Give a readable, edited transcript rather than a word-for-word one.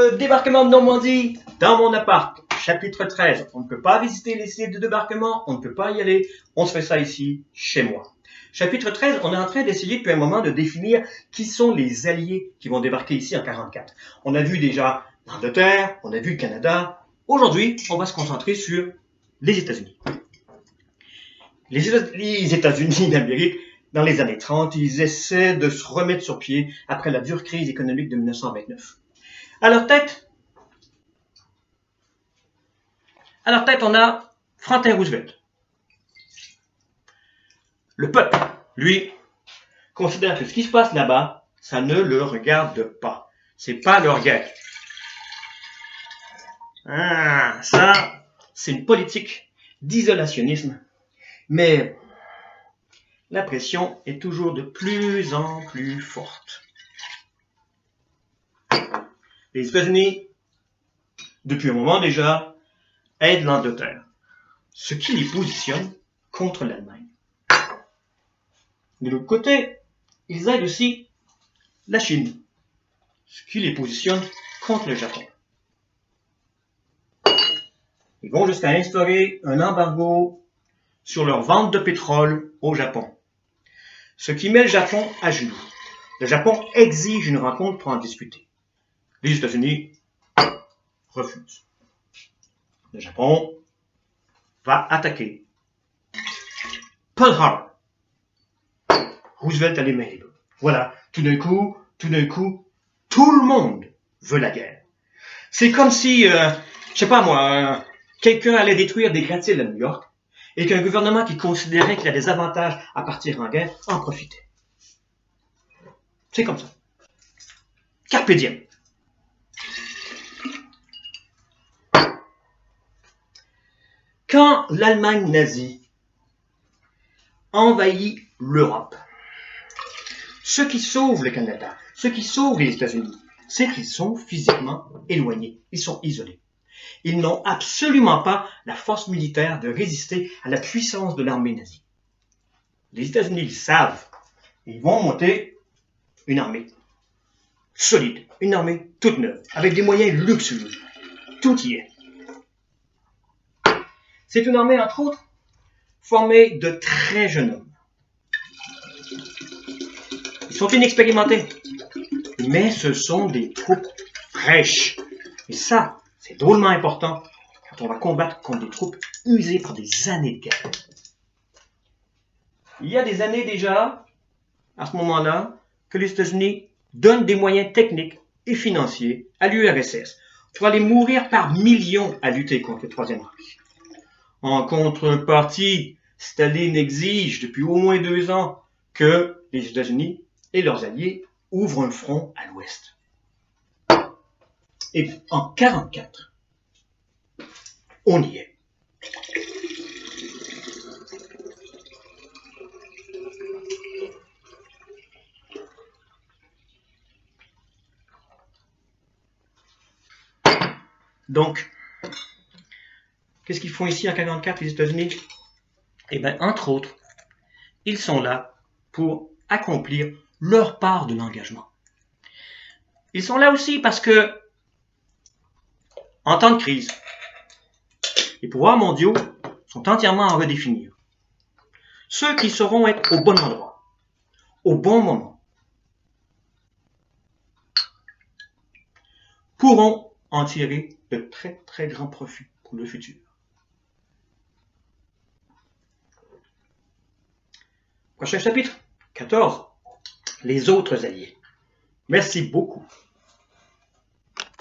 Le débarquement de Normandie dans mon appart, chapitre 13. On ne peut pas visiter les sites de débarquement, on ne peut pas y aller, on se fait ça ici, chez moi. Chapitre 13, on est en train d'essayer depuis un moment de définir qui sont les alliés qui vont débarquer ici en 44. On a vu déjà l'Angleterre, on a vu le Canada. Aujourd'hui, on va se concentrer sur les États-Unis. Les États-Unis d'Amérique, dans les années 30, ils essaient de se remettre sur pied après la dure crise économique de 1929. À leur tête, on a Franklin Roosevelt. Le peuple, lui, considère que ce qui se passe là-bas, ça ne le regarde pas. C'est pas leur guerre. Ça, c'est une politique d'isolationnisme. Mais la pression est toujours de plus en plus forte. Les États-Unis, depuis un moment déjà, aident l'Angleterre, ce qui les positionne contre l'Allemagne. De l'autre côté, ils aident aussi la Chine, ce qui les positionne contre le Japon. Ils vont jusqu'à instaurer un embargo sur leur vente de pétrole au Japon, ce qui met le Japon à genoux. Le Japon exige une rencontre pour en discuter. Les États-Unis refusent. Le Japon va attaquer Pearl Harbor. Roosevelt a les mains libres. Voilà, tout d'un coup, tout le monde veut la guerre. C'est comme si, je sais pas moi, quelqu'un allait détruire des gratte-ciels à New York et qu'un gouvernement qui considérait qu'il a des avantages à partir en guerre en profitait. C'est comme ça. Carpe diem. Quand l'Allemagne nazie envahit l'Europe, ce qui sauve le Canada, ce qui sauve les États-Unis, c'est qu'ils sont physiquement éloignés, ils sont isolés. Ils n'ont absolument pas la force militaire de résister à la puissance de l'armée nazie. Les États-Unis le savent. Ils vont monter une armée solide, une armée toute neuve, avec des moyens luxueux. Tout y est. C'est une armée, entre autres, formée de très jeunes hommes. Ils sont inexpérimentés, mais ce sont des troupes fraîches. Et ça, c'est drôlement important quand on va combattre contre des troupes usées par des années de guerre. Il y a des années déjà, à ce moment-là, que les États-Unis donnent des moyens techniques et financiers à l'URSS pour aller mourir par millions à lutter contre le Troisième Reich. En contrepartie, Staline exige depuis au moins 2 ans que les États-Unis et leurs alliés ouvrent un front à l'ouest. Et en 1944, on y est. Donc, qu'est-ce qu'ils font ici en 1944, les États-Unis? Eh bien, entre autres, ils sont là pour accomplir leur part de l'engagement. Ils sont là aussi parce que, en temps de crise, les pouvoirs mondiaux sont entièrement à redéfinir. Ceux qui sauront être au bon endroit, au bon moment, pourront en tirer de très très grands profits pour le futur. Prochain chapitre, 14. Les autres alliés. Merci beaucoup.